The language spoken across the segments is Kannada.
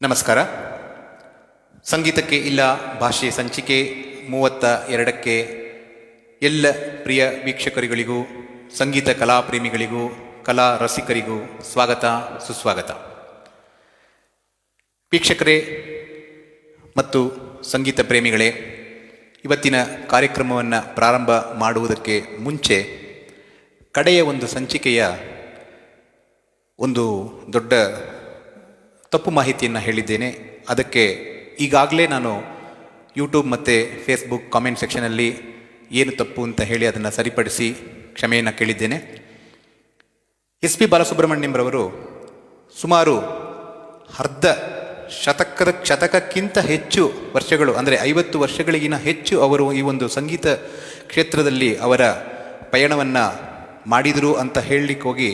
ನಮಸ್ಕಾರ. ಸಂಗೀತಕ್ಕೆ ಇಲ್ಲ ಭಾಷೆ ಸಂಚಿಕೆ 32ಕ್ಕೆ ಎಲ್ಲ ಪ್ರಿಯ ವೀಕ್ಷಕರುಗಳಿಗೂ, ಸಂಗೀತ ಕಲಾಪ್ರೇಮಿಗಳಿಗೂ, ಕಲಾ ರಸಿಕರಿಗೂ ಸ್ವಾಗತ, ಸುಸ್ವಾಗತ. ವೀಕ್ಷಕರೇ ಮತ್ತು ಸಂಗೀತ ಪ್ರೇಮಿಗಳೇ, ಇವತ್ತಿನ ಕಾರ್ಯಕ್ರಮವನ್ನು ಪ್ರಾರಂಭ ಮಾಡುವುದಕ್ಕೆ ಮುಂಚೆ ಕಡೆಯ ಒಂದು ಸಂಚಿಕೆಯ ಒಂದು ದೊಡ್ಡ ತಪ್ಪು ಮಾಹಿತಿಯನ್ನು ಹೇಳಿದ್ದೇನೆ. ಅದಕ್ಕೆ ಈಗಾಗಲೇ ನಾನು ಯೂಟ್ಯೂಬ್ ಮತ್ತು ಫೇಸ್ಬುಕ್ ಕಾಮೆಂಟ್ ಸೆಕ್ಷನಲ್ಲಿ ಏನು ತಪ್ಪು ಅಂತ ಹೇಳಿ ಅದನ್ನು ಸರಿಪಡಿಸಿ ಕ್ಷಮೆಯನ್ನು ಕೇಳಿದ್ದೇನೆ. ಎಸ್ ಪಿ ಬಾಲಸುಬ್ರಹ್ಮಣ್ಯಂರವರು ಸುಮಾರು ಅರ್ಧ ಶತಕಕ್ಕಿಂತ ಹೆಚ್ಚು ವರ್ಷಗಳು, ಅಂದರೆ 50 ವರ್ಷಗಳಿಗಿನ ಹೆಚ್ಚು ಅವರು ಈ ಒಂದು ಸಂಗೀತ ಕ್ಷೇತ್ರದಲ್ಲಿ ಅವರ ಪಯಣವನ್ನು ಮಾಡಿದರು ಅಂತ ಹೇಳಲಿಕ್ಕೆ ಹೋಗಿ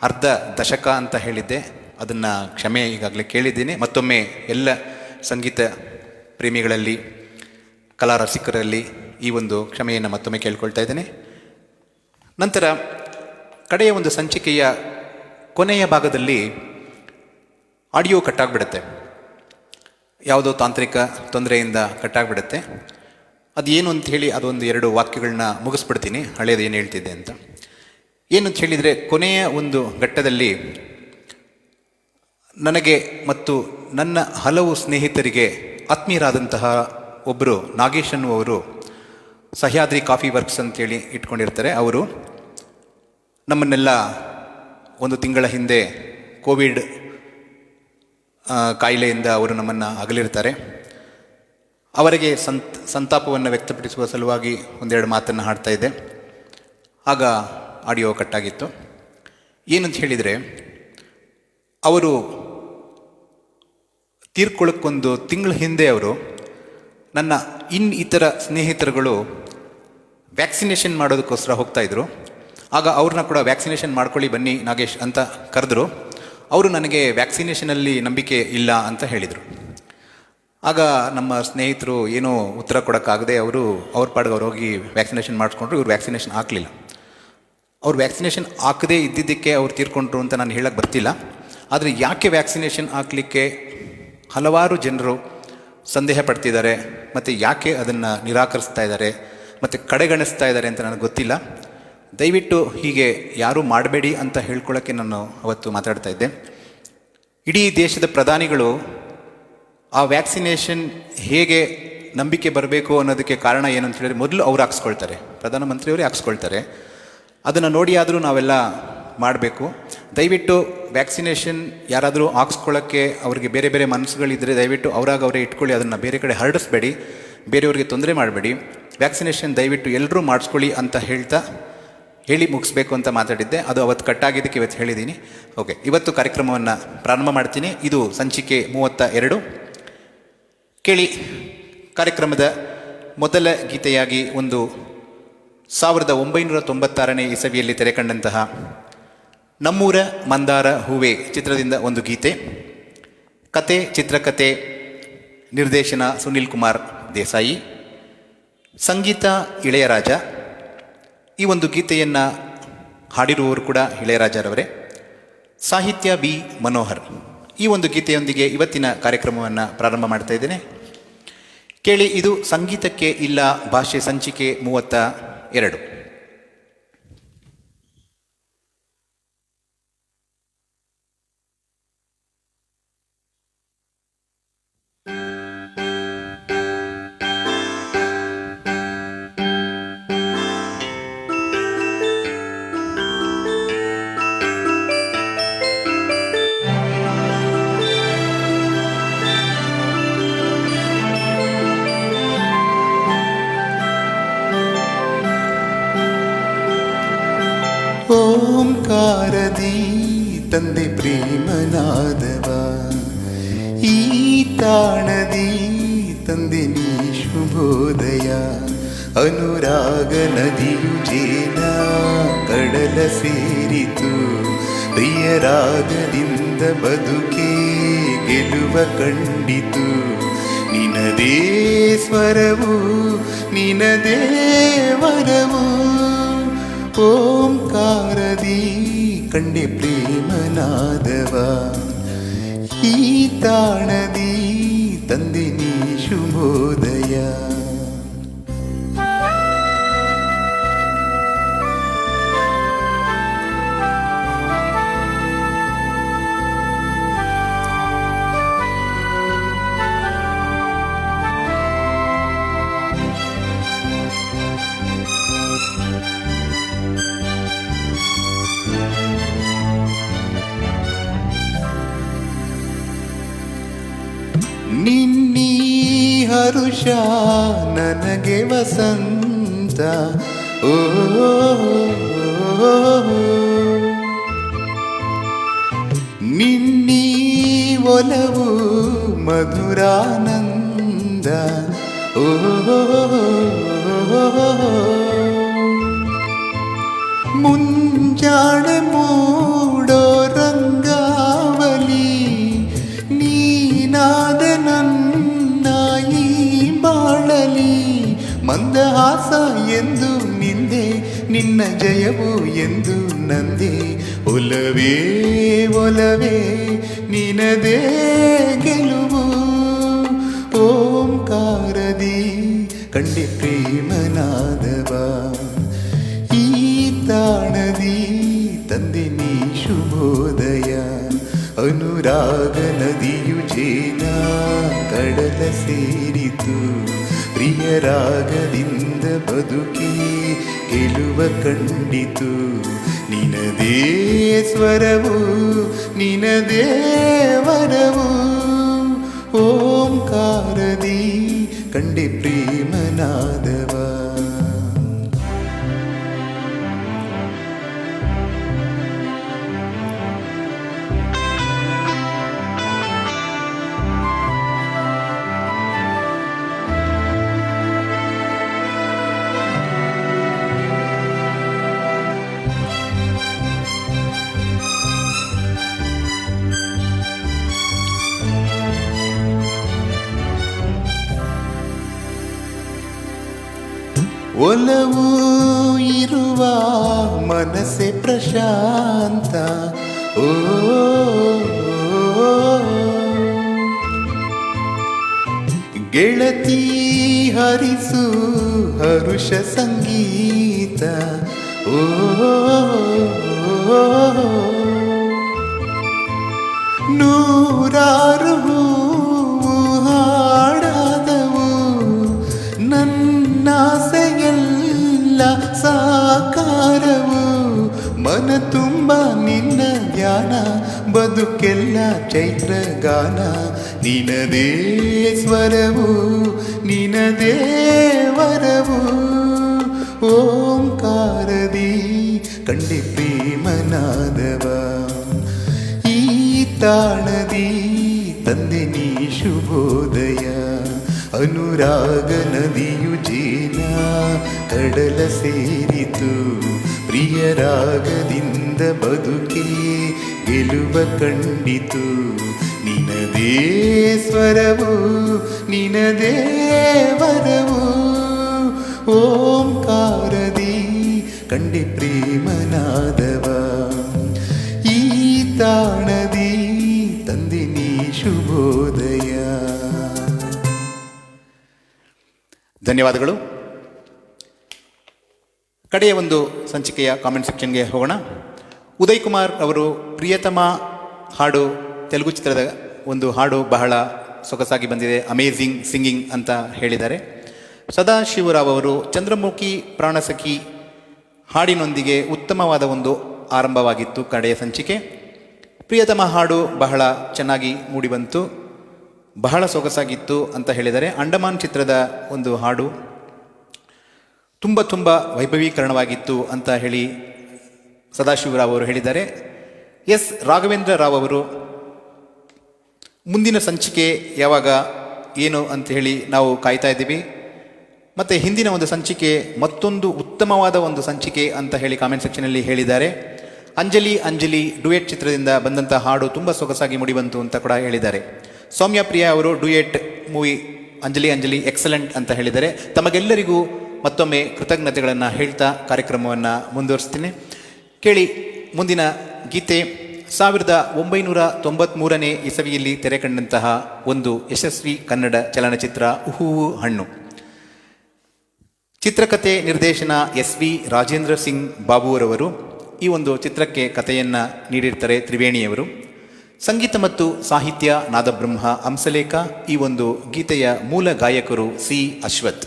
ಅರ್ಧ ದಶಕ ಅಂತ ಹೇಳಿದ್ದೆ. ಅದನ್ನು ಕ್ಷಮೆ ಈಗಾಗಲೇ ಕೇಳಿದ್ದೀನಿ. ಮತ್ತೊಮ್ಮೆ ಎಲ್ಲ ಸಂಗೀತ ಪ್ರೇಮಿಗಳಲ್ಲಿ, ಕಲಾ ರಸಿಕರಲ್ಲಿ ಈ ಒಂದು ಕ್ಷಮೆಯನ್ನು ಮತ್ತೊಮ್ಮೆ ಕೇಳ್ಕೊಳ್ತಾ ಇದ್ದೇನೆ. ನಂತರ ಕಡೆಯ ಒಂದು ಸಂಚಿಕೆಯ ಕೊನೆಯ ಭಾಗದಲ್ಲಿ ಆಡಿಯೋ ಕಟ್ಟಾಗ್ಬಿಡುತ್ತೆ, ಯಾವುದೋ ತಾಂತ್ರಿಕ ತೊಂದರೆಯಿಂದ ಕಟ್ಟಾಗ್ಬಿಡುತ್ತೆ. ಅದು ಏನು ಅಂತ ಹೇಳಿ ಅದೊಂದು 2 ವಾಕ್ಯಗಳನ್ನ ಮುಗಿಸ್ಬಿಡ್ತೀನಿ, ಹಳೇದು ಏನು ಹೇಳ್ತಿದ್ದೆ ಅಂತ. ಏನು ಅಂತ ಹೇಳಿದರೆ, ಕೊನೆಯ ಒಂದು ಘಟ್ಟದಲ್ಲಿ ನನಗೆ ಮತ್ತು ನನ್ನ ಹಲವು ಸ್ನೇಹಿತರಿಗೆ ಆತ್ಮೀಯರಾದಂತಹ ಒಬ್ಬರು ನಾಗೇಶ್ ಅನ್ನುವರು ಸಹ್ಯಾದ್ರಿ ಕಾಫಿ ವರ್ಕ್ಸ್ ಅಂತೇಳಿ ಇಟ್ಕೊಂಡಿರ್ತಾರೆ. ಅವರು ನಮ್ಮನ್ನೆಲ್ಲ 1 ತಿಂಗಳ ಹಿಂದೆ ಕೋವಿಡ್ ಕಾಯಿಲೆಯಿಂದ ಅವರು ನಮ್ಮನ್ನು ಅಗಲಿರ್ತಾರೆ. ಅವರಿಗೆ ಸಂತಾಪವನ್ನು ವ್ಯಕ್ತಪಡಿಸುವ ಸಲುವಾಗಿ 1-2 ಮಾತನ್ನು ಹಾಡ್ತಾ ಇದ್ದೆ. ಆಗ ಆಡಿಯೋ ಕಟ್ಟಾಗಿತ್ತು. ಏನಂತ ಹೇಳಿದರೆ, ಅವರು ತೀರ್ಕೊಳ್ಳೋಕ್ಕೊಂದು ತಿಂಗಳ ಹಿಂದೆ ಅವರು ನನ್ನ ಇತರ ಸ್ನೇಹಿತರುಗಳು ವ್ಯಾಕ್ಸಿನೇಷನ್ ಮಾಡೋದಕ್ಕೋಸ್ಕರ ಹೋಗ್ತಾಯಿದ್ರು. ಆಗ ಅವ್ರನ್ನ ಕೂಡ ವ್ಯಾಕ್ಸಿನೇಷನ್ ಮಾಡ್ಕೊಳ್ಳಿ ಬನ್ನಿ ನಾಗೇಶ್ ಅಂತ ಕರೆದ್ರು. ಅವರು ನನಗೆ ವ್ಯಾಕ್ಸಿನೇಷನಲ್ಲಿ ನಂಬಿಕೆ ಇಲ್ಲ ಅಂತ ಹೇಳಿದರು. ಆಗ ನಮ್ಮ ಸ್ನೇಹಿತರು ಏನೂ ಉತ್ತರ ಕೊಡೋಕ್ಕಾಗದೆ ಅವ್ರ ಪಾಡಿಗೆ ಅವ್ರು ಹೋಗಿ ವ್ಯಾಕ್ಸಿನೇಷನ್ ಮಾಡಿಸ್ಕೊಂಡ್ರು. ಇವ್ರು ವ್ಯಾಕ್ಸಿನೇಷನ್ ಹಾಕಲಿಲ್ಲ. ಅವ್ರು ವ್ಯಾಕ್ಸಿನೇಷನ್ ಹಾಕದೇ ಇದ್ದಿದ್ದಕ್ಕೆ ಅವ್ರು ತೀರ್ಕೊಂಡ್ರು ಅಂತ ನಾನು ಹೇಳಕ್ಕೆ ಬರ್ತಿಲ್ಲ. ಆದರೆ ಯಾಕೆ ವ್ಯಾಕ್ಸಿನೇಷನ್ ಹಾಕಲಿಕ್ಕೆ ಹಲವಾರು ಜನರು ಸಂದೇಹ ಪಡ್ತಿದ್ದಾರೆ ಮತ್ತು ಯಾಕೆ ಅದನ್ನು ನಿರಾಕರಿಸ್ತಾ ಇದ್ದಾರೆ ಮತ್ತು ಕಡೆಗಣಿಸ್ತಾ ಇದ್ದಾರೆ ಅಂತ ನನಗೆ ಗೊತ್ತಿಲ್ಲ. ದಯವಿಟ್ಟು ಹೀಗೆ ಯಾರೂ ಮಾಡಬೇಡಿ ಅಂತ ಹೇಳ್ಕೊಳ್ಳೋಕ್ಕೆ ನಾನು ಅವತ್ತು ಮಾತಾಡ್ತಾ ಇದ್ದೆ. ಇಡೀ ದೇಶದ ಪ್ರಧಾನಿಗಳು ಆ ವ್ಯಾಕ್ಸಿನೇಷನ್ ಹೇಗೆ ನಂಬಿಕೆ ಬರಬೇಕು ಅನ್ನೋದಕ್ಕೆ ಕಾರಣ ಏನು ಅಂತ ಹೇಳಿದ್ರೆ, ಮೊದಲು ಅವ್ರು ಹಾಕ್ಸ್ಕೊಳ್ತಾರೆ, ಪ್ರಧಾನಮಂತ್ರಿಯವರೇ ಹಾಕ್ಸ್ಕೊಳ್ತಾರೆ. ಅದನ್ನು ನೋಡಿ ಆದರೂ ನಾವೆಲ್ಲ ಮಾಡಬೇಕು. ದಯವಿಟ್ಟು ವ್ಯಾಕ್ಸಿನೇಷನ್ ಯಾರಾದರೂ ಹಾಕ್ಸ್ಕೊಳ್ಳೋಕ್ಕೆ ಅವ್ರಿಗೆ ಬೇರೆ ಬೇರೆ ಮನಸ್ಸುಗಳಿದ್ದರೆ ದಯವಿಟ್ಟು ಅವರೇ ಇಟ್ಕೊಳ್ಳಿ. ಅದನ್ನು ಬೇರೆ ಕಡೆ ಹರಡಿಸ್ಬೇಡಿ, ಬೇರೆಯವ್ರಿಗೆ ತೊಂದರೆ ಮಾಡಬೇಡಿ. ವ್ಯಾಕ್ಸಿನೇಷನ್ ದಯವಿಟ್ಟು ಎಲ್ಲರೂ ಮಾಡಿಸ್ಕೊಳ್ಳಿ ಅಂತ ಹೇಳಿ ಮುಗಿಸ್ಬೇಕು ಅಂತ ಮಾತಾಡಿದ್ದೆ. ಅದು ಅವತ್ತು ಕಟ್ಟಾಗಿದ್ದಕ್ಕೆ ಇವತ್ತು ಹೇಳಿದ್ದೀನಿ. ಓಕೆ, ಇವತ್ತು ಕಾರ್ಯಕ್ರಮವನ್ನು ಪ್ರಾರಂಭ ಮಾಡ್ತೀನಿ. ಇದು ಸಂಚಿಕೆ 32. ಕೇಳಿ. ಕಾರ್ಯಕ್ರಮದ ಮೊದಲ ಗೀತೆಯಾಗಿ 1996ನೇ ಇಸವಿಯಲ್ಲಿ ತೆರೆಕಂಡಂತಹ ನಮ್ಮೂರ ಮಂದಾರ ಹೂವೆ ಚಿತ್ರದಿಂದ ಒಂದು ಗೀತೆ. ಕತೆ, ಚಿತ್ರಕಥೆ, ನಿರ್ದೇಶನ ಸುನಿಲ್ ಕುಮಾರ್ ದೇಸಾಯಿ, ಸಂಗೀತ ಇಳೆಯರಾಜ. ಈ ಒಂದು ಗೀತೆಯನ್ನು ಹಾಡಿರುವವರು ಕೂಡ ಇಳೆಯರಾಜರವರೇ, ಸಾಹಿತ್ಯ ಬಿ ಮನೋಹರ್. ಈ ಒಂದು ಗೀತೆಯೊಂದಿಗೆ ಇವತ್ತಿನ ಕಾರ್ಯಕ್ರಮವನ್ನು ಪ್ರಾರಂಭ ಮಾಡ್ತಾ ಇದ್ದೇನೆ. ಕೇಳಿ. ಇದು ಸಂಗೀತಕ್ಕೆ ಇಲ್ಲ ಭಾಷೆ ಸಂಚಿಕೆ 32. ಓಂಕಾರದಿ ತಂದೆ ಪ್ರೇಮನಾದವ, ಈ ತಾಣದಿ ತಂದೆ ನೀ ಶುಭೋದಯ. ಅನುರಾಗ ನದಿಯು ಜೇನ ಕಡಲ ಸೇರಿತು, ಪ್ರಿಯರಾಗದಿಂದ ಬದುಕೆ ಗೆಲುವ ಕಂಡಿತು. ನಿನದೇ ಸ್ವರವು ನಿನದೇ ವರವು, ಓಂಕಾರದಿ ಕಂಡೆ ಪ್ರೇಮನಾದವ. ಈ ತಾಣದಿ ತಂದೆ ನೀ ಶುಭೋದಯ. ನಿನ್ನೀ ಹರುಷ ನನಗೆ ವಸಂತ, ಓ ನಿನ್ನೀ ಒಲವು ಮಧುರಾನಂದ, ಓ ಮುಂಜಾನೆ ಮೂಡೋ ರಂಗಾವಲಿ ನೀನಾದ ನನ್ನ ಈ ಬಾಳಲಿ. ಮಂದಹಾಸ ಎಂದು ನಿಂದೆ, ನಿನ್ನ ಜಯವು ಎಂದು ನಂದೆ. ಒಲವೇ ಒಲವೇ ನಿನದೇ ಗೆಲುವು, ಓಂಕಾರದಿ ಕಂಡೆ ಪ್ರೇಮನಾದವ. ಈ ತಾಣದಿ ತಂದೆ ನೀ ಶುಭೋದಯ. ಅನುರಾಗ ನದಿಯು ಜೇನ ಕಡಲ ಸೇರಿತು, ಪ್ರಿಯರಾಗದಿಂದ ಬದುಕಿ ಗೆಲುವ ಕಂಡಿತು. ನಿನದೇ ಸ್ವರವು ನಿನದೇ ವರವು, ಓಂಕಾರದಿ ಕಂಡೆ ಪ್ರೇಮನಾದವ. ಒಲವು ಇರುವ ಮನಸ್ಸೆ ಪ್ರಶಾಂತ, ಓ ಗೆಳತಿ ಹರಿಸು ಹರುಷ ಸಂಗೀತ, ಓ ನೂರಾರು ಹೂವು ಹಾಡಾದವು, ನನ್ನಾಸೆಯೆಲ್ಲ ಸಾಕಾರವು. ಮನ ತುಂಬ ನಿನ್ನ ಧ್ಯಾನ, ಬದುಕೆಲ್ಲ ಚೈತ್ರ ಗಾನ. ನಿನದೇ ಸ್ವರವು ನಿನದೇ ವರವು, ಓಂಕಾರದಿ ಕಂಡೆ ಪ್ರೇಮನಾದವ. ಈ ತಾಣದಿ ತಂದೆ ನೀ ಶುಭೋದಯ. ಅನುರಾಗ ನದಿಯು ಜೇನ ಕಡಲ ಸೇರಿತು, ಪ್ರಿಯರಾಗದಿಂದ ಬದುಕಿ ಗೆಲುವ ಕಂಡಿತು. ನಿನದೇ ಸ್ವರವು ನಿನದೇ ವರವು, ಓಂಕಾರದಿ ಕಂಡೆ ಪ್ರೇಮನಾದವ. ಈ ತಾಣದಿ ತಂದೆ ನೀ ಶುಭೋದಯ. ಧನ್ಯವಾದಗಳು. ಕಡೆಯ ಒಂದು ಸಂಚಿಕೆಯ ಕಾಮೆಂಟ್ ಸೆಕ್ಷನ್ಗೆ ಹೋಗೋಣ. ಉದಯ್ ಕುಮಾರ್ ಅವರು ಪ್ರಿಯತಮ ಹಾಡು, ತೆಲುಗು ಚಿತ್ರದ ಒಂದು ಹಾಡು ಬಹಳ ಸೊಗಸಾಗಿ ಬಂದಿದೆ, ಅಮೇಝಿಂಗ್ ಸಿಂಗಿಂಗ್ ಅಂತ ಹೇಳಿದ್ದಾರೆ. ಸದಾಶಿವರಾವ್ ಅವರು ಚಂದ್ರಮುಖಿ ಪ್ರಾಣಸಖಿ ಹಾಡಿನೊಂದಿಗೆ ಉತ್ತಮವಾದ ಒಂದು ಆರಂಭವಾಗಿತ್ತು ಕಡೆಯ ಸಂಚಿಕೆ. ಪ್ರಿಯತಮ ಹಾಡು ಬಹಳ ಚೆನ್ನಾಗಿ ಮೂಡಿಬಂತು, ಬಹಳ ಸೊಗಸಾಗಿತ್ತು ಅಂತ ಹೇಳಿದ್ದಾರೆ. ಅಂಡಮಾನ್ ಚಿತ್ರದ ಒಂದು ಹಾಡು ತುಂಬ ವೈಭವೀಕರಣವಾಗಿತ್ತು ಅಂತ ಹೇಳಿ ಸದಾಶಿವರಾವ್ ಅವರು ಹೇಳಿದ್ದಾರೆ. ಎಸ್ ರಾಘವೇಂದ್ರ ರಾವ್ ಅವರು ಮುಂದಿನ ಸಂಚಿಕೆ ಯಾವಾಗ ಏನು ಅಂತ ಹೇಳಿ ನಾವು ಕಾಯ್ತಾ ಇದ್ದೀವಿ. ಮತ್ತು ಹಿಂದಿನ ಒಂದು ಸಂಚಿಕೆ ಮತ್ತೊಂದು ಉತ್ತಮವಾದ ಒಂದು ಸಂಚಿಕೆ ಅಂತ ಹೇಳಿ ಕಾಮೆಂಟ್ ಸೆಕ್ಷನಲ್ಲಿ ಹೇಳಿದ್ದಾರೆ. ಅಂಜಲಿ ಡುಯೆಟ್ ಚಿತ್ರದಿಂದ ಬಂದಂಥ ಹಾಡು ತುಂಬ ಸೊಗಸಾಗಿ ಮುಡಿಬಂತು ಅಂತ ಕೂಡ ಹೇಳಿದ್ದಾರೆ. ಸೌಮ್ಯ ಪ್ರಿಯಾ ಅವರು ಡುಯೆಟ್ ಮೂವಿ ಅಂಜಲಿ ಎಕ್ಸಲೆಂಟ್ ಅಂತ ಹೇಳಿದ್ದಾರೆ. ತಮಗೆಲ್ಲರಿಗೂ ಮತ್ತೊಮ್ಮೆ ಕೃತಜ್ಞತೆಗಳನ್ನು ಹೇಳ್ತಾ ಕಾರ್ಯಕ್ರಮವನ್ನು ಮುಂದುವರಿಸ್ತೀನಿ. ಕೇಳಿ ಮುಂದಿನ ಗೀತೆ 1993ನೇ ಇಸವಿಯಲ್ಲಿ ತೆರೆಕಂಡಂತಹ ಒಂದು ಯಶಸ್ವಿ ಕನ್ನಡ ಚಲನಚಿತ್ರ ಹೂವು ಹಣ್ಣು. ಚಿತ್ರಕಥೆ ನಿರ್ದೇಶನ SV ರಾಜೇಂದ್ರ ಸಿಂಗ್ ಬಾಬುರವರು. ಈ ಒಂದು ಚಿತ್ರಕ್ಕೆ ಕಥೆಯನ್ನು ನೀಡಿರ್ತಾರೆ ತ್ರಿವೇಣಿಯವರು. ಸಂಗೀತ ಮತ್ತು ಸಾಹಿತ್ಯ ನಾದಬ್ರಹ್ಮ ಹಂಸಲೇಖ. ಈ ಒಂದು ಗೀತೆಯ ಮೂಲ ಗಾಯಕರು C ಅಶ್ವಥ್.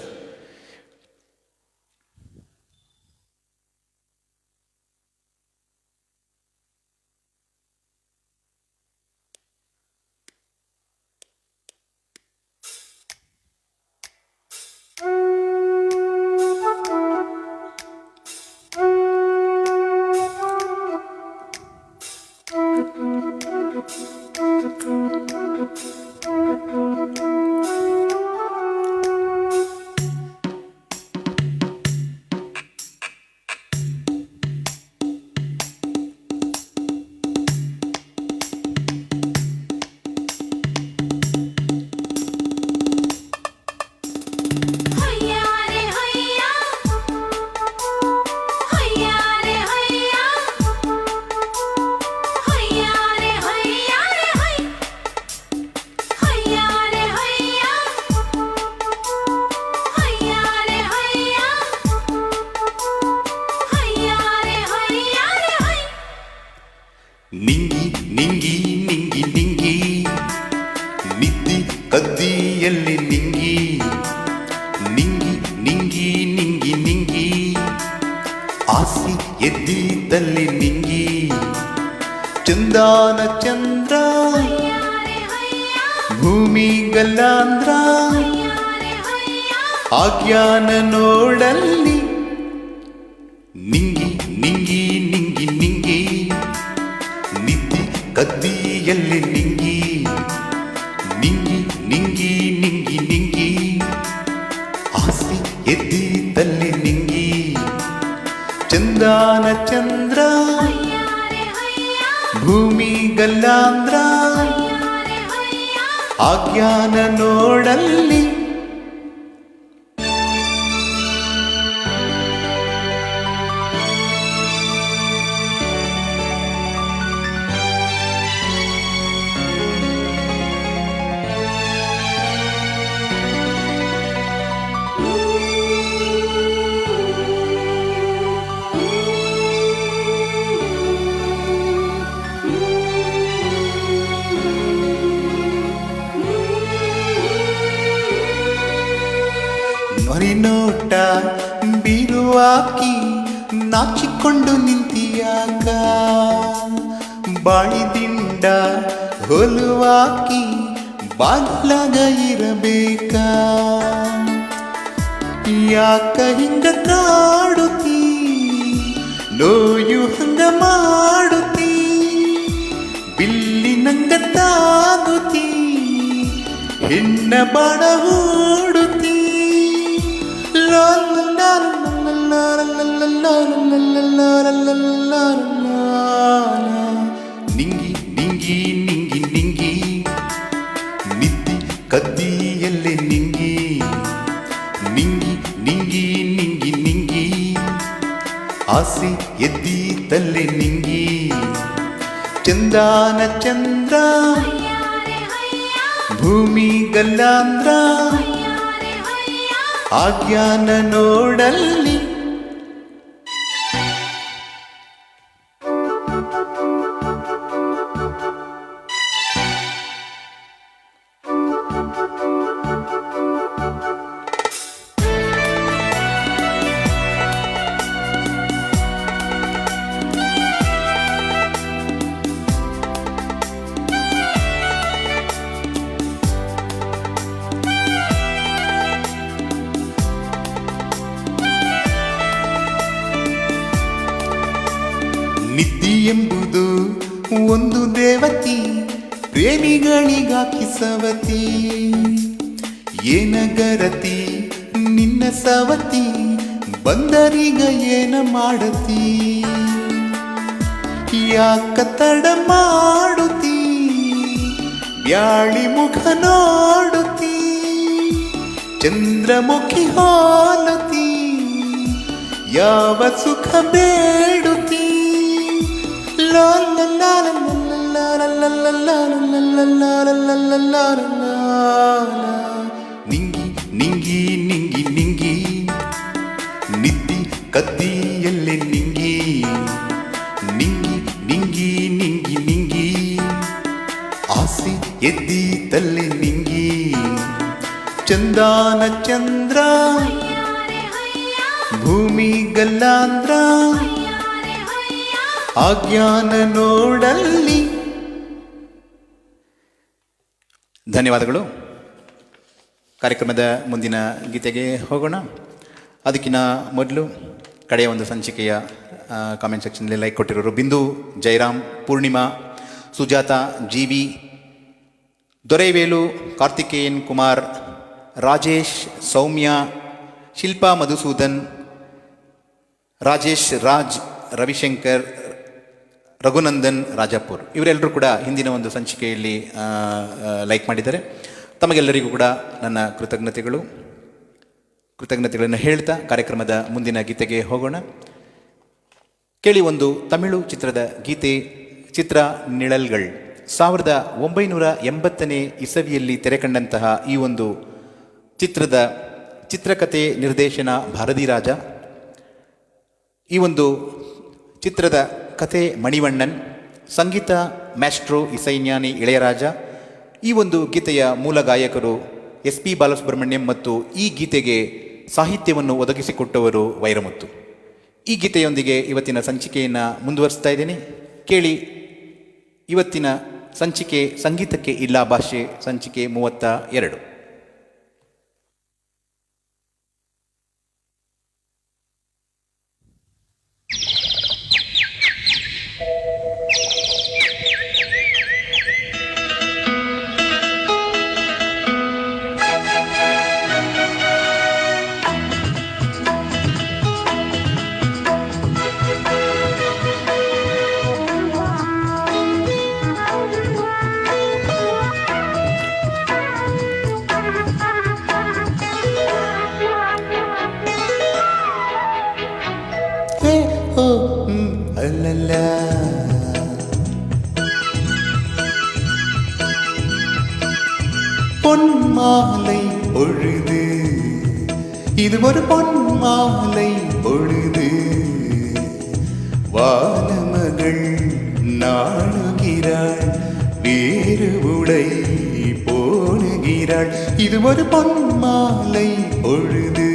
ನಿಂಗಿ ನಿಂಗಿ ನಿಂಗಿ ನಿಂಗಿ ನಿದ್ದಿ ಕದ್ದಿಯಲ್ಲಿ ನಿಂಗಿ ನಿಂಗಿ ನಿಂಗಿ ನಿಂಗಿ ನಿಂಗಿ ಆಸಿ ಎದ್ದಿದ್ದಲ್ಲಿ ನಿಂಗಿ ಚಂದಾನ ಚಂದ್ರ ಭೂಮಿ ಗಲ್ಲಾಂದ್ರ ಆಜ್ಞಾನ ನೋಡಲ್ಲಿ ನಿಂಗಿ ನಿಂಗಿ ನಿಂಗಿ ನಿಂಗಿ ನಿದ್ದಿ ಕದ್ದಿಯಲ್ಲಿ ನಿಂಗಿ ನಿಂಗಿ ನಿಂಗಿ ನಿಂಗಿ ನಿಂಗಿ ಆಸಿ ಎದ್ದಿದ್ದಲ್ಲಿ ನಿಂಗಿ ಚಂದಾನ ಚಂದ್ರ ಭೂಮಿ ಗಲ್ಲಾಂದ್ರ ಆಜ್ಞಾನ ನೋಡಲ್ಲಿ ನೋಟ ಬೀರುವಾಕಿ ನಾಚಿಕೊಂಡು ನಿಂತಿಯಾಗ ಬಾಳಿದಿಂಡ ಹೊಲುವಾಕಿ ಬಾಗ್ಲಾಗ ಇರಬೇಕ ಯಾಕ ಹಿಂಗ ಕಾಡುತ್ತೀ ನೋಯು ಹಂಗ ಮಾಡುತ್ತೀ ಬಿಲ್ಲಿನಂಗ ತಾಗುತ್ತೀ ಹೆಣ್ಣ ಬಾಣ ಹೂಡುತ್ತೀ ನಿಂಗಿ ನಿಂಗಿ ನಿಂಗಿ ನಿಂಗಿ ನಿದ್ದಿ ಕದ್ದಿಯಲ್ಲಿ ನಿಂಗಿ ನಿಂಗಿ ನಿಂಗಿ ನಿಂಗಿ ನಿಂಗಿ ಆಸೆ ಎದ್ದಿದ್ದಲ್ಲಿ ನಿಂಗಿ ಚಂದಾನ ಚಂದ್ರ ಭೂಮಿ ಗಲ್ಲಾಂದ್ರ ಆಜ್ಞಾನ ನೋಡಲ್ಲಿ ನಿದ್ದಿ ಎಂಬುದು ಒಂದು ದೇವತಿ ಪ್ರೇಮಿಗಳಿಗಾಕಿ ಸವತಿ ಏನಗರತಿ ನಿನ್ನ ಸವತಿ ಬಂದರಿಗ ಏನ ಮಾಡತಿ ಯಾಕ ತಡ ಮಾಡುತ್ತೀ ಬ್ಯಾಳಿ ಮುಖ ನೋಡುತ್ತೀ ಚಂದ್ರಮುಖಿ ಹೋಲುತ್ತೀ ಯಾವ ಸುಖ ಬೇಡುತ್ತೀ la la la la ನಿಂಗಿ ನಿಂಗಿ ನಿಂಗಿ ನಿಂಗಿ ನಿದ್ದಿ ಕದ್ದಿಯಲ್ಲಿ ನಿಂಗಿ ನಿಂಗಿ ನಿಂಗಿ ನಿಂಗಿ ನಿಂಗಿ ಆಸೆ ಎದ್ದಿ ತಲ್ಲಿ ನಿಂಗಿ ಚಂದಾನ ಚಂದ್ರ ಭೂಮಿ ಗಲ್ಲಾಂದ್ರ ಆಜ್ಞಾನ ನೋಡಲ್ಲಿ. ಧನ್ಯವಾದಗಳು. ಕಾರ್ಯಕ್ರಮದ ಮುಂದಿನ ಗೀತೆಗೆ ಹೋಗೋಣ. ಅದಕ್ಕಿಂತ ಮೊದಲು ಕಡೆಯ ಒಂದು ಸಂಚಿಕೆಯ ಕಾಮೆಂಟ್ ಸೆಕ್ಷನಲ್ಲಿ ಲೈಕ್ ಕೊಟ್ಟಿರೋರು ಬಿಂದು, ಜಯರಾಮ್, ಪೂರ್ಣಿಮಾ, ಸುಜಾತ, ಜಿ.ವಿ, ದೊರೈವೇಲು, ಕಾರ್ತಿಕೇಯನ್ ಕುಮಾರ್, ರಾಜೇಶ್, ಸೌಮ್ಯ, ಶಿಲ್ಪಾ ಮಧುಸೂದನ್, ರಾಜೇಶ್, ರಾಜ್, ರವಿಶಂಕರ್, ರಘುನಂದನ್, ರಾಜಾಪುರ್ ಇವರೆಲ್ಲರೂ ಕೂಡ ಹಿಂದಿನ ಒಂದು ಸಂಚಿಕೆಯಲ್ಲಿ ಲೈಕ್ ಮಾಡಿದ್ದಾರೆ. ತಮಗೆಲ್ಲರಿಗೂ ಕೂಡ ನನ್ನ ಕೃತಜ್ಞತೆಗಳನ್ನು ಹೇಳ್ತಾ ಕಾರ್ಯಕ್ರಮದ ಮುಂದಿನ ಗೀತೆಗೆ ಹೋಗೋಣ. ಕೇಳಿ ಒಂದು ತಮಿಳು ಚಿತ್ರದ ಗೀತೆ. ಚಿತ್ರ ನಿಳಲ್ಗಳ್. 1980ನೇ ಇಸವಿಯಲ್ಲಿ ತೆರೆಕಂಡಂತಹ ಈ ಒಂದು ಚಿತ್ರದ ಚಿತ್ರಕಥೆ ನಿರ್ದೇಶನ ಭಾರತಿ ರಾಜ. ಈ ಒಂದು ಚಿತ್ರದ ಕಥೆ ಮಣಿವಣ್ಣನ್, ಸಂಗೀತ ಮ್ಯಾಸ್ಟ್ರೋ ಇಸೈಜ್ಞಾನಿ ಇಳೆಯರಾಜ. ಈ ಒಂದು ಗೀತೆಯ ಮೂಲ ಗಾಯಕರು ಎಸ್.ಪಿ. ಬಾಲಸುಬ್ರಹ್ಮಣ್ಯಂ ಮತ್ತು ಈ ಗೀತೆಗೆ ಸಾಹಿತ್ಯವನ್ನು ಒದಗಿಸಿಕೊಟ್ಟವರು ವೈರಮುತ್ತು. ಈ ಗೀತೆಯೊಂದಿಗೆ ಇವತ್ತಿನ ಸಂಚಿಕೆಯನ್ನು ಮುಂದುವರಿಸ್ತಾ ಇದ್ದೇನೆ. ಕೇಳಿ ಇವತ್ತಿನ ಸಂಚಿಕೆ ಸಂಗೀತಕ್ಕೆ ಇಲ್ಲ ಭಾಷೆ, ಸಂಚಿಕೆ 32. பொன்மாலை பொழுது, இது ஒரு பொன்மாலை பொழுது, வானமகள் நாடுகிறாள், வேறு உடை போடுகிறாள், இது ஒரு பொன்மாலை பொழுது.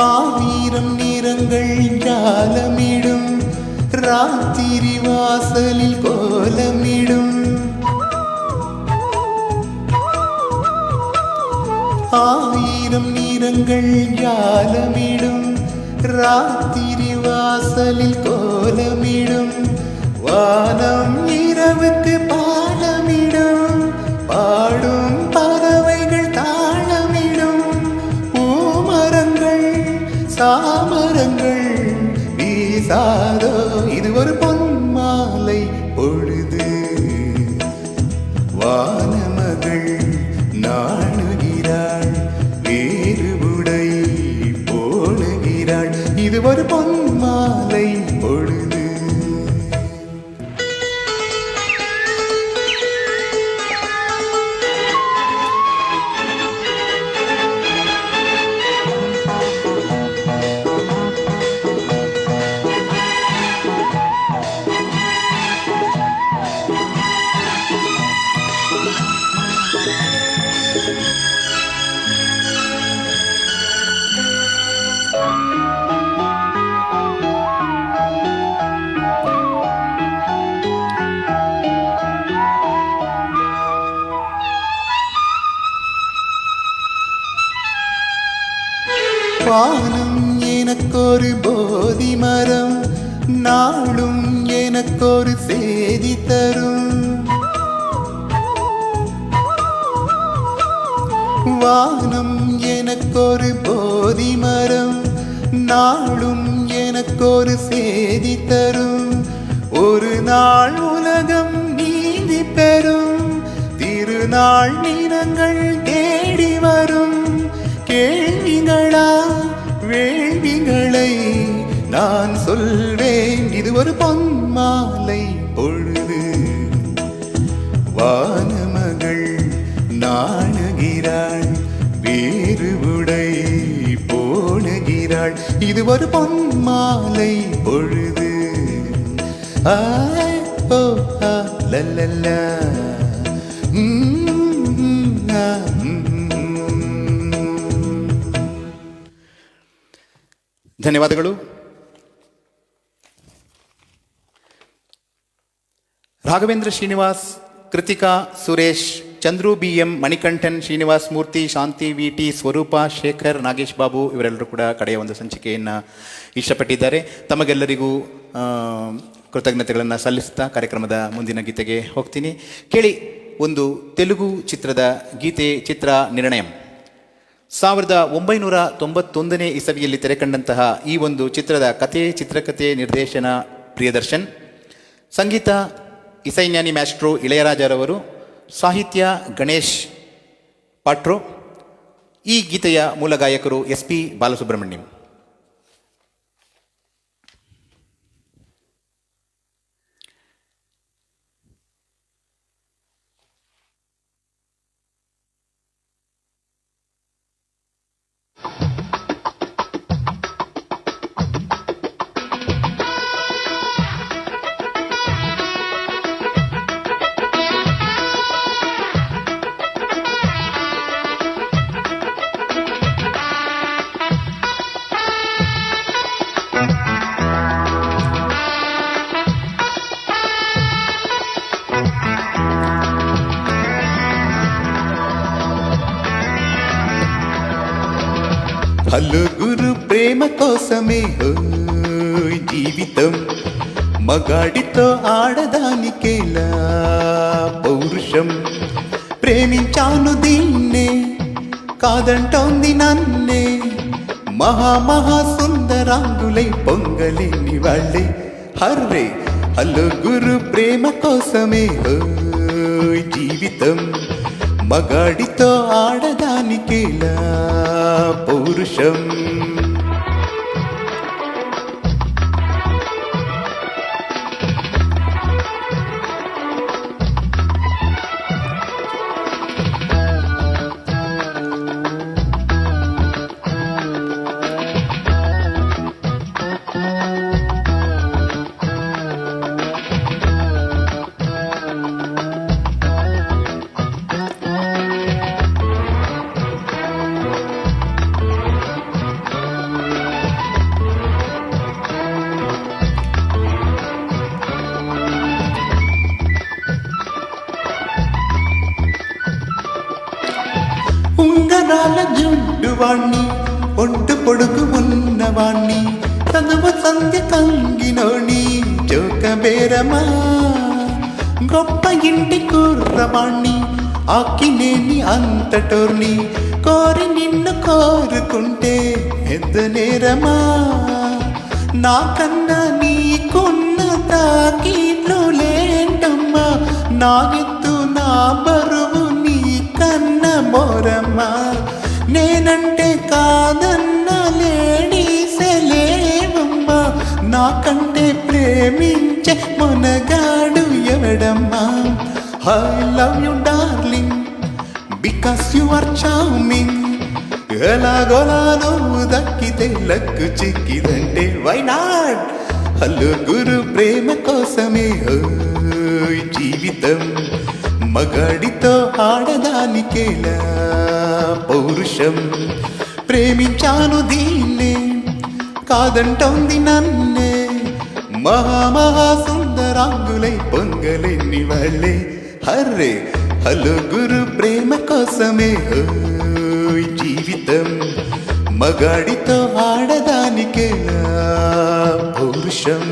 ஆயிரம் நிறங்கள் ஜாலமிடும், ராத்திரி வாசலில் கோலமிடும். ஆயிரம் நிறங்கள் ஜாலமிடும், ராத்திரி வாசலில் கோலமிடும். வானம் இரவுக்கு பாலமிடும், பாடும் பறவைகள் தாளமிடும். பூமரங்கள் சாமரங்கள் வீசாதோ, இது ஒரு பொன்மாலை பொழுது. வானமகள் நாணுகிறாள், வேறு உடை போடுகிறாள், இது ஒரு பொன்மாலை பொழுது. வானம் எனக்கொரு போதி மரம், நாளும் எனக்கொரு செய்தி தரும். வானம் எனக்கொரு போதி மரம், நாளும் எனக்கொரு செய்தி தரும். ஒரு நாள் உலகம் நீதி பெறும், திருநாள் தினங்கள் தேடி வரும். கேள்விகளா வேள்விகளை நான் சொல்வேன், இது ஒரு பொன்மாலை பொழுது. வானமகள் நாணுகிறாள், வேறு உடை போடுகிறாள், இது ஒரு பொன்மாலை பொழுது. ஆய் ஓ ஆ லல்லல்லா. ಧನ್ಯವಾದಗಳು. ರಾಘವೇಂದ್ರ ಶ್ರೀನಿವಾಸ್, ಕೃತಿಕಾ ಸುರೇಶ್, ಚಂದ್ರು BM, ಮಣಿಕಂಠನ್, ಶ್ರೀನಿವಾಸ್ ಮೂರ್ತಿ, ಶಾಂತಿ VT, ಸ್ವರೂಪ, ಶೇಖರ್, ನಾಗೇಶ್ ಬಾಬು ಇವರೆಲ್ಲರೂ ಕೂಡ ಕಡೆಯ ಒಂದು ಸಂಚಿಕೆಯನ್ನು ಇಷ್ಟಪಟ್ಟಿದ್ದಾರೆ. ತಮಗೆಲ್ಲರಿಗೂ ಕೃತಜ್ಞತೆಗಳನ್ನು ಸಲ್ಲಿಸ್ತಾ ಕಾರ್ಯಕ್ರಮದ ಮುಂದಿನ ಗೀತೆಗೆ ಹೋಗ್ತೀನಿ. ಕೇಳಿ ಒಂದು ತೆಲುಗು ಚಿತ್ರದ ಗೀತೆ, ಚಿತ್ರ ನಿರ್ಣಯಂ. 1991 ಇಸವಿಯಲ್ಲಿ ತೆರೆಕಂಡಂತಹ ಈ ಒಂದು ಚಿತ್ರದ ಕಥೆ, ಚಿತ್ರಕಥೆ, ನಿರ್ದೇಶನ ಪ್ರಿಯದರ್ಶನ್, ಸಂಗೀತ ಇಸೈಜ್ಞಾನಿ ಮ್ಯಾಸ್ಟ್ರೋ ಇಳೆಯರಾಜರವರು, ಸಾಹಿತ್ಯ ಗಣೇಶ್ ಪಾಟ್ರೋ. ಈ ಗೀತೆಯ ಮೂಲ ಗಾಯಕರು SP ಬಾಲಸುಬ್ರಹ್ಮಣ್ಯಂ. హలుగురు ప్రేమ కోసమే జీవితం, మగాడితో ఆడదానికేలా పౌరుషం. ప్రేమించాను దీన్నే, కాదంటోంది నన్నే, మహా సుందరాంగులై పొంగలేని వాళ్ళే. హర్రే హలుగురు ప్రేమ కోసమే జీవితం, మగాడితో ఆడదానికేలా పౌరుషం. ఉంగరాల జుండువాణ్ణి, ఒంటు పొడుగు ఉన్నవాణ్ణి, చదువు సంధ్య కంగినోణి, జోక బేరమా. గొప్ప ఇంటి కుర్రవాణ్ణి, ఆకినేని అంతటోర్ని, కోరి నిన్ను కోరుకుంటే పెద్ద నేరమా. నాకన్నా నీకున్న తాకీట్లు లేంటమ్మా, నా ఎత్తు నా బరువు నీ కన్న మోరమ్మా. నేనంటే కాదన్న లేడీసలేవమ్మా, నాకంటే ప్రేమించే మనగాడు ఎవడమ్మా. I love you darling because you are charming. ఎలాగోలా నువ్వు దక్కితే లక్కు చిక్కిదంటే వై నాట్. హలుగురు ప్రేమ కోసమే జీవితం, మగాడితో ఆడదానికేలా పౌరుషం. ప్రేమించాను దీన్నే, కాదంటోంది నన్నే, మహా సుందరాంగులై పొంగలేని వాళ్ళే. హర్రే హలుగురు ప్రేమ కోసమే జీవితం మగాడితో ఆడదానికేలా పౌరుషం.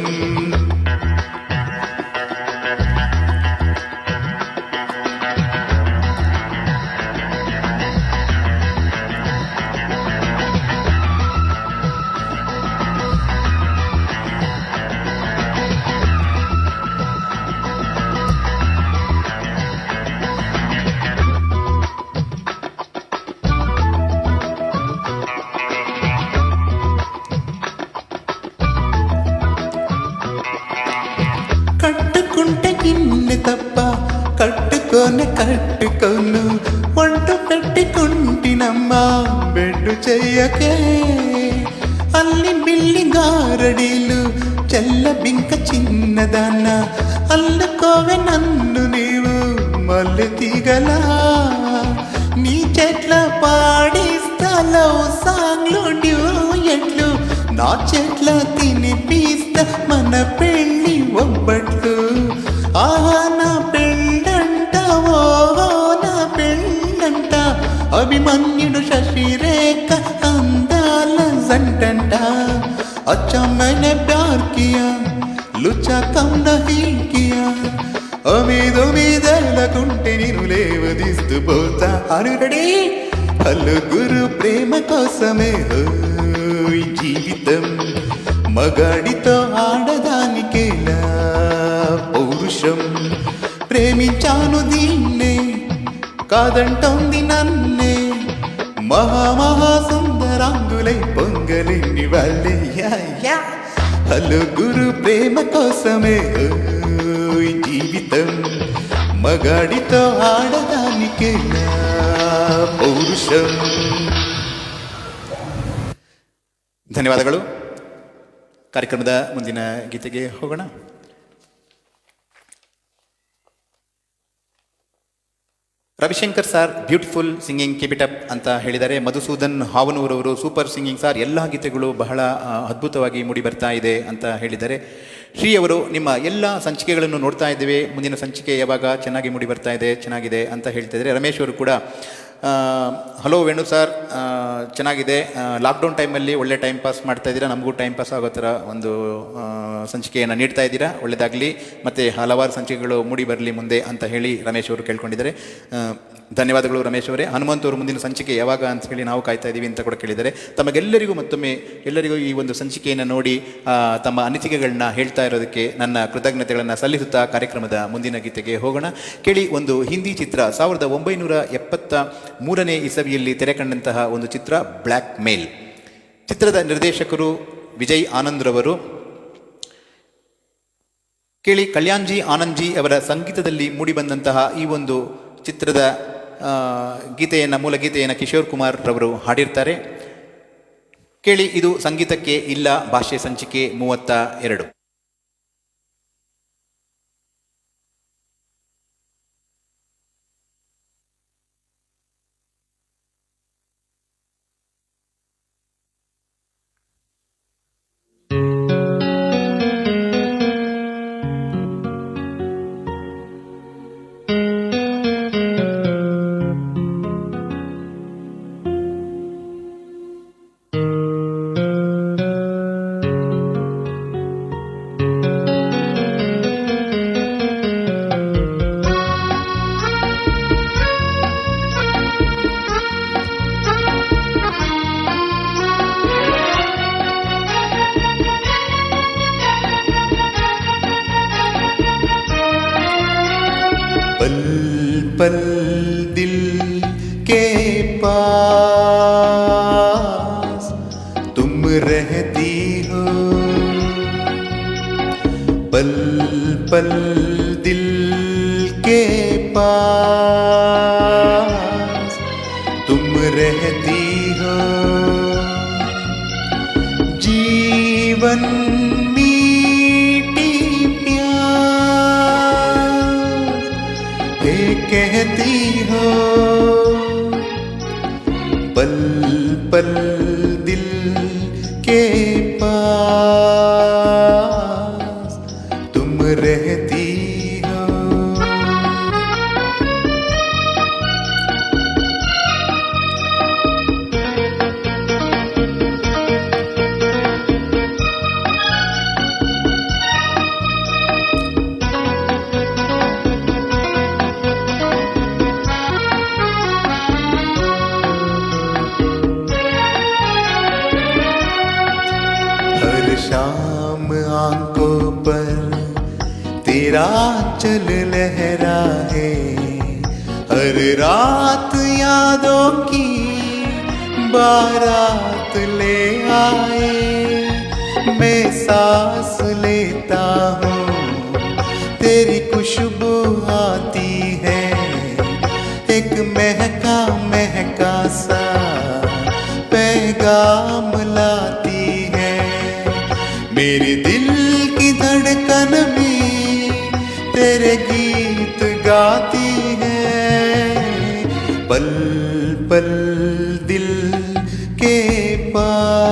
కట్టుకుంటే గిన్నె తప్ప కట్టుకోను వంట పెట్టుకుంటినమ్మా బెడ్డు చెయ్యకే. అల్లి బిల్లి గారడీలు చెల్ల బింక చిన్నదాన్న అల్లుకోవే నన్ను నీవు మల్లె తీగలా. నీ చెట్ల పాడిస్తా లవ్ సాంగ్లు డ్యూయెట్లు నా చెట్ల తినిపిస్తా మన పెళ్ళి ఒబ్బట్లు. ఆహా నా పెళ్ళంట ఓహో నా పెళ్ళంట అభిమన్యుడు శశిరేఖ అందాల జంటంట. अच्छा मैंने प्यार किया लुचा कम नहीं किया మీదలకుంటే నేను లేవదీస్తూ పోతా అనురడి. హలో గురు ప్రేమ కోసమే ఈ జీవితం మగాడితో ఆడదానికేలా పౌరుషం. ప్రేమించాను దీన్నే కాదంటోంది నన్నే మహాసుందరాంగులై పొంగలిని వాళ్ళే. హలో గురు ప్రేమ కోసమే ఈ జీవితం మగాడితో ఆడదానికేలా పౌరుషం. ಧನ್ಯವಾದಗಳು. ಕಾರ್ಯಕ್ರಮದ ಮುಂದಿನ ಗೀತೆಗೆ ಹೋಗೋಣ. Ravishankar sir beautiful singing keep it up ಅಂತ ಹೇಳಿದ್ದಾರೆ. ಮಧುಸೂದನ್ ಹಾವನೂರವರು ಸೂಪರ್ ಸಿಂಗಿಂಗ್ ಸಾರ್, ಎಲ್ಲ ಗೀತೆಗಳು ಬಹಳ ಅದ್ಭುತವಾಗಿ ಮೂಡಿ ಬರ್ತಾ ಇದೆ ಅಂತ ಹೇಳಿದ್ದಾರೆ. ಶ್ರೀ ಅವರು ನಿಮ್ಮ ಎಲ್ಲ ಸಂಚಿಕೆಗಳನ್ನು ನೋಡ್ತಾ ಇದ್ದೇವೆ, ಮುಂದಿನ ಸಂಚಿಕೆ ಯಾವಾಗ ಚೆನ್ನಾಗಿ ಮೂಡಿ ಬರ್ತಾ ಇದೆ, ಚೆನ್ನಾಗಿದೆ ಅಂತ ಹೇಳ್ತಾ ಇದ್ದಾರೆ. ರಮೇಶ್ ಅವರು ಕೂಡ ಹಲೋ ವೇಣು ಸರ್, ಚೆನ್ನಾಗಿದೆ, ಲಾಕ್ಡೌನ್ ಟೈಮಲ್ಲಿ ಒಳ್ಳೆ ಟೈಮ್ ಪಾಸ್ ಮಾಡ್ತಾ ಇದ್ದೀರಾ, ನಮಗೂ ಟೈಮ್ ಪಾಸ್ ಆಗೋ ಥರ ಒಂದು ಸಂಚಿಕೆಯನ್ನು ನೀಡ್ತಾ ಇದ್ದೀರಾ, ಒಳ್ಳೆಯದಾಗಲಿ, ಮತ್ತು ಹಲವಾರು ಸಂಚಿಕೆಗಳು ಮೂಡಿ ಬರಲಿ ಮುಂದೆ ಅಂತ ಹೇಳಿ ರಮೇಶ್ ಅವರು ಕೇಳ್ಕೊಂಡಿದ್ದಾರೆ. ಧನ್ಯವಾದಗಳು ರಮೇಶ್ ಅವರೇ. ಹನುಮಂತ್ ಅವರು ಮುಂದಿನ ಸಂಚಿಕೆ ಯಾವಾಗ ಅಂತ ಹೇಳಿ ನಾವು ಕಾಯ್ತಾ ಇದ್ದೀವಿ ಅಂತ ಕೂಡ ಕೇಳಿದ್ದಾರೆ. ತಮಗೆಲ್ಲರಿಗೂ ಮತ್ತೊಮ್ಮೆ ಎಲ್ಲರಿಗೂ ಈ ಒಂದು ಸಂಚಿಕೆಯನ್ನು ನೋಡಿ ತಮ್ಮ ಅನಿಸಿಕೆಗಳನ್ನ ಹೇಳ್ತಾ ಇರೋದಕ್ಕೆ ನನ್ನ ಕೃತಜ್ಞತೆಗಳನ್ನು ಸಲ್ಲಿಸುತ್ತಾ ಕಾರ್ಯಕ್ರಮದ ಮುಂದಿನ ಗೀತೆಗೆ ಹೋಗೋಣ. ಕೇಳಿ, ಒಂದು ಹಿಂದಿ ಚಿತ್ರ 1973ನೇ ಇಸವಿಯಲ್ಲಿ ತೆರೆ ಕಂಡಂತಹ ಒಂದು ಚಿತ್ರ ಬ್ಲ್ಯಾಕ್ ಮೇಲ್. ಚಿತ್ರದ ನಿರ್ದೇಶಕರು ವಿಜಯ್ ಆನಂದ್ರವರು. ಕೇಳಿ, ಕಲ್ಯಾಣ್ಜಿ ಆನಂದ್ಜಿ ಅವರ ಸಂಗೀತದಲ್ಲಿ ಮೂಡಿಬಂದಂತಹ ಈ ಒಂದು ಚಿತ್ರದ ಮೂಲ ಗೀತೆಯನ್ನು ಕಿಶೋರ್ ಕುಮಾರ್ ರವರು ಹಾಡಿರ್ತಾರೆ. ಕೇಳಿ, ಇದು ಸಂಗೀತಕ್ಕೆ ಇಲ್ಲ ಭಾಷೆ ಸಂಚಿಕೆ 32. पल पल दिल के पास तुम रहती हो, पल पल दिल के पास तुम रहती हो. जीवन कहती हो, पल पल दिल के पास तुम रहती हो. तेरा चल लहराए, हर रात यादों की बारात ले आए। मैं सांस लेता हूँ तेरी खुशबू आती है, एक महका महका सा पैगाम लाती है। मेरे दिल की धड़कन में तेरे गीत गाती है, पल पल दिल के पास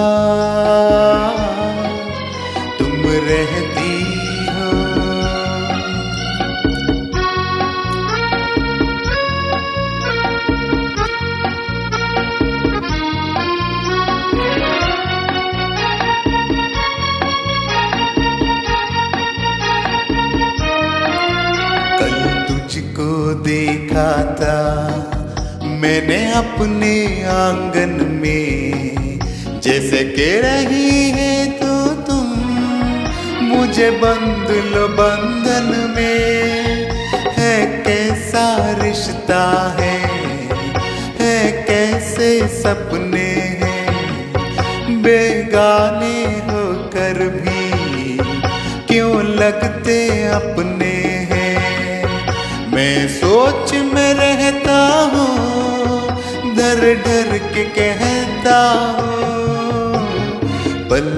तुम रहती हो। कल तुझको देखा था मैंने अपने आंगन में, जैसे के रही है तो तुम मुझे बंध लो बंधन में। है कैसा रिश्ता है कैसे सपने हैं, बेगाने होकर भी क्यों लगते अपने हैं। मैं सोच में रहता हूँ, डर डर के कहता हूँ, पल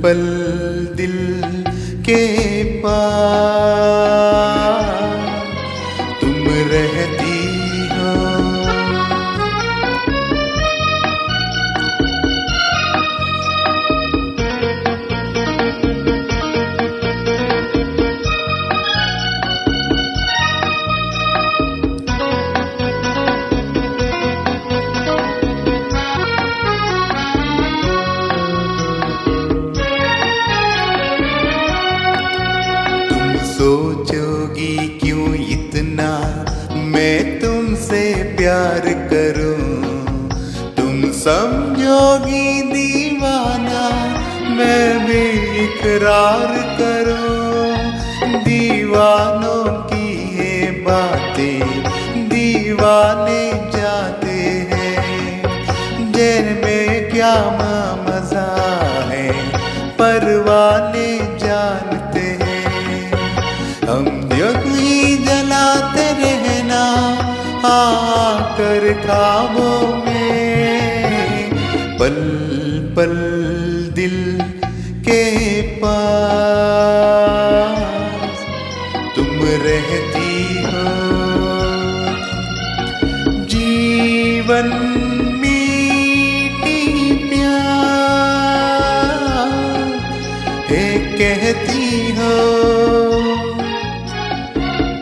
पल दिल के पास तुम रहती हो। सोचोगी क्यों इतना मैं तुमसे प्यार करूं, तुम समझोगी दीवाना मैं भी इकरार करूं। दीवानों की ये बातें दीवाने जाते हैं, जिनमें क्या मजा है परवाने जानते हैं। हम ही जलाते रहना आकर ख्वाबों में, पल पल दिल के पास तुम रहती हो। जीवन मीठी प्यार है कहती हो,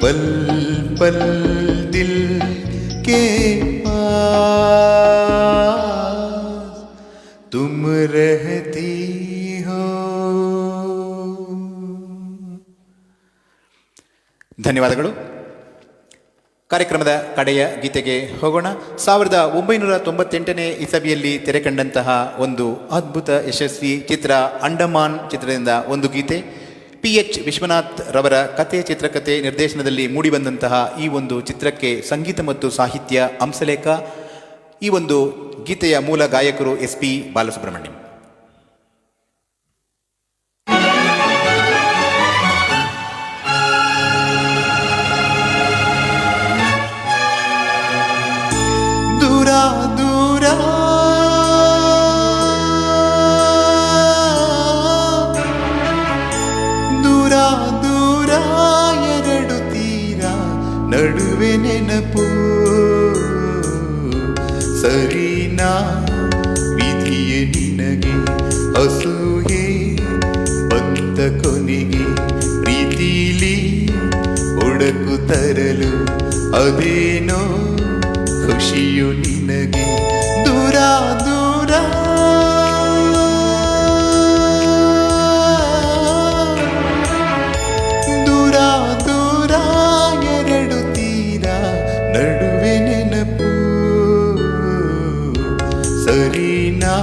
पल पल दिल के पास तुम रहती हो। ಧನ್ಯವಾದಗಳು. ಕಾರ್ಯಕ್ರಮದ ಕಡೆಯ ಗೀತೆಗೆ ಹೋಗೋಣ. 1998ನೇ ಇಸವಿಯಲ್ಲಿ ತೆರೆಕಂಡಂತಹ ಒಂದು ಅದ್ಭುತ ಯಶಸ್ವಿ ಚಿತ್ರ ಅಂಡಮಾನ್ ಚಿತ್ರದಿಂದ ಒಂದು ಗೀತೆ. PH ವಿಶ್ವನಾಥ್ ರವರ ಕತೆ ಚಿತ್ರಕಥೆ ನಿರ್ದೇಶನದಲ್ಲಿ ಮೂಡಿಬಂದಂತಹ ಈ ಒಂದು ಚಿತ್ರಕ್ಕೆ ಸಂಗೀತ ಮತ್ತು ಸಾಹಿತ್ಯ ಹಂಸಲೇಖ. ಈ ಒಂದು ಗೀತೆಯ ಮೂಲ ಗಾಯಕರು SP ಬಾಲಸುಬ್ರಹ್ಮಣ್ಯಂ. ದೂರ ದೂರ ದೂರ ದೂರ ಎರಡು ತೀರ ನಡುವೆ ನೆನಪು, ಸರಿನಾ ವಿಧಿಯೇ ನಿನಗೆ ಅಸೂಯೆ ಬಂತ ಕೊನೆಗೆ, ಪ್ರೀತಿಲಿ ಒಡಕು ತರಲು ಅದೇನೋ ಖುಷಿಯು ನಿನಗೆ. ದೂರ ದೂರ ದೂರ ದೂರ ಎರಡು ತೀರ ನಡುವೆ ನೆನಪು, ಸರಿನಾ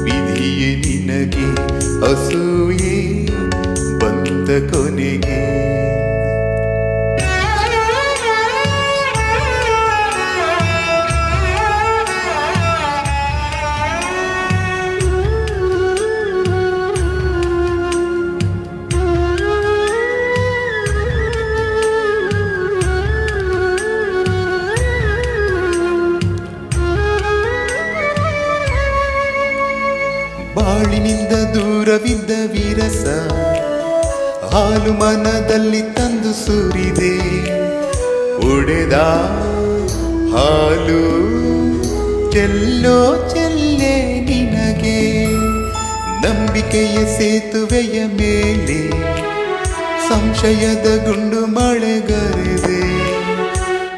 ವಿಧಿಯೇ ನಿನಗೆ ಅಸೂಯೆ ಬಂತ ಕೊನೆಗೆ. ನಿನ್ನಿಂದ ದೂರವಿದ್ದ ವಿರಸ ಹಾಲು ಮನದಲ್ಲಿ ತಂದು ಸುರಿದೆ. ಒಡೆದ ಹಾಲು ಚೆಲ್ಲೋ ಚೆಲ್ಲೆ ನಿನಗೆ, ನಂಬಿಕೆಯ ಸೇತುವೆಯ ಮೇಲೆ ಸಂಶಯದ ಗುಂಡು ಮಳೆಗರೆದೆ.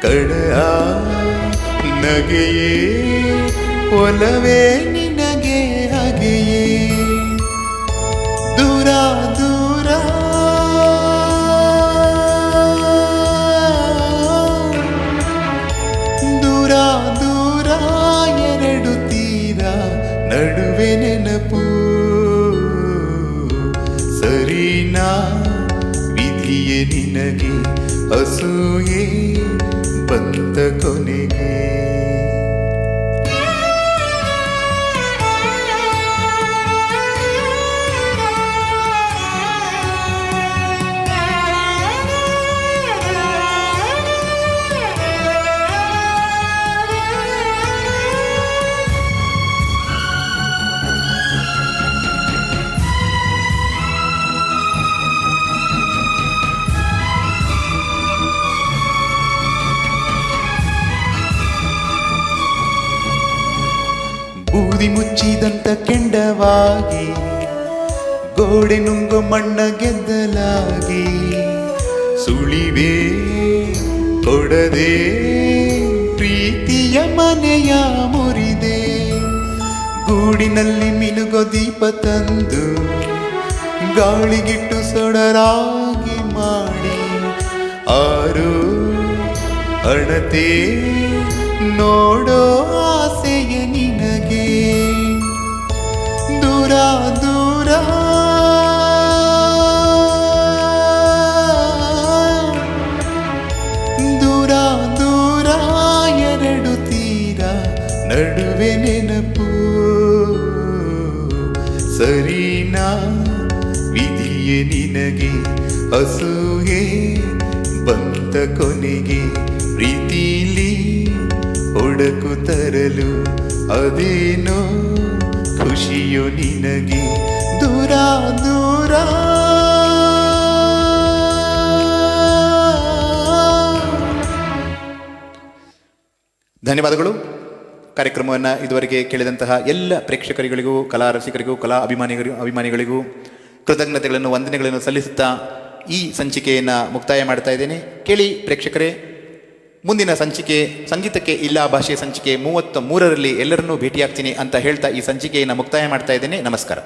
ಕಡೆಯ ನಗೆಯೇ ಒಲವೇ ನಿನಗೆ ಹಾಗೆಯೇ ದೂರ ದೂರ ದೂರ ದೂರ ಎರಡು ತೀರ ನಡುವೆ ನೆನಪು. ಸರಿನಾ ವಿಧಿಯೇ ನಿನಗೆ ಅಸೂಯೆ ಬಂದ ಕೊನೆಗೆ. ಬೂದಿ ಮುಚ್ಚಿದಂತ ಕೆಂಡವಾಗಿ ಗೋಡೆ ನುಂಗು ಮಣ್ಣ ಗೆದ್ದಲಾಗಿ, ಸುಳಿವೆ ಕೊಡದೆ ಪ್ರೀತಿಯ ಮನೆಯ ಮುರಿದೆ. ಗೂಡಿನಲ್ಲಿ ಮಿನುಗೋ ದೀಪ ತಂದು ಗಾಳಿಗಿಟ್ಟು ಸೊಡರಾಗಿ ಮಾಡಿ, ಆರು ಅಣತೆ ನೋಡೋ ಆಸೆಯ ನಿನಗೆ. ದೂರ ದೂರ ದೂರ ದೂರ ಎರಡು ತೀರ ನಡುವೆ ನೆನಪು. ಸರಿನಾ ವಿಧಿಯೇ ನಿನಗೆ ಅಸೂಯೆ ಬಂದ ಕೊನೆಗೆ. ಪ್ರೀತಿಲಿ ಒಡಕು ತರಲು ಅದೇನೋ ಖುಷಿಯೋ ನಿನಗೆ. ದೂರ ದೂರ ಧನ್ಯವಾದಗಳು. ಕಾರ್ಯಕ್ರಮವನ್ನು ಇದುವರೆಗೆ ಕೇಳಿದಂತಹ ಎಲ್ಲ ಪ್ರೇಕ್ಷಕರಿಗಳಿಗೂ, ಕಲಾ ರಸಿಕರಿಗೂ, ಕಲಾ ಅಭಿಮಾನಿಗಳಿಗೂ ಕೃತಜ್ಞತೆಗಳನ್ನು, ವಂದನೆಗಳನ್ನು ಸಲ್ಲಿಸುತ್ತಾ ಈ ಸಂಚಿಕೆಯನ್ನು ಮುಕ್ತಾಯ ಮಾಡ್ತಾ ಇದ್ದೇನೆ. ಕೇಳಿ ಪ್ರೇಕ್ಷಕರೇ, ಮುಂದಿನ ಸಂಚಿಕೆ ಸಂಗೀತಕ್ಕೆ ಇಲ್ಲ ಭಾಷೆ ಸಂಚಿಕೆ 33ರಲ್ಲಿ ಎಲ್ಲರನ್ನೂ ಭೇಟಿಯಾಗ್ತೀನಿ ಅಂತ ಹೇಳ್ತಾ ಈ ಸಂಚಿಕೆಯನ್ನು ಮುಕ್ತಾಯ ಮಾಡ್ತಾ ಇದ್ದೇನೆ. ನಮಸ್ಕಾರ.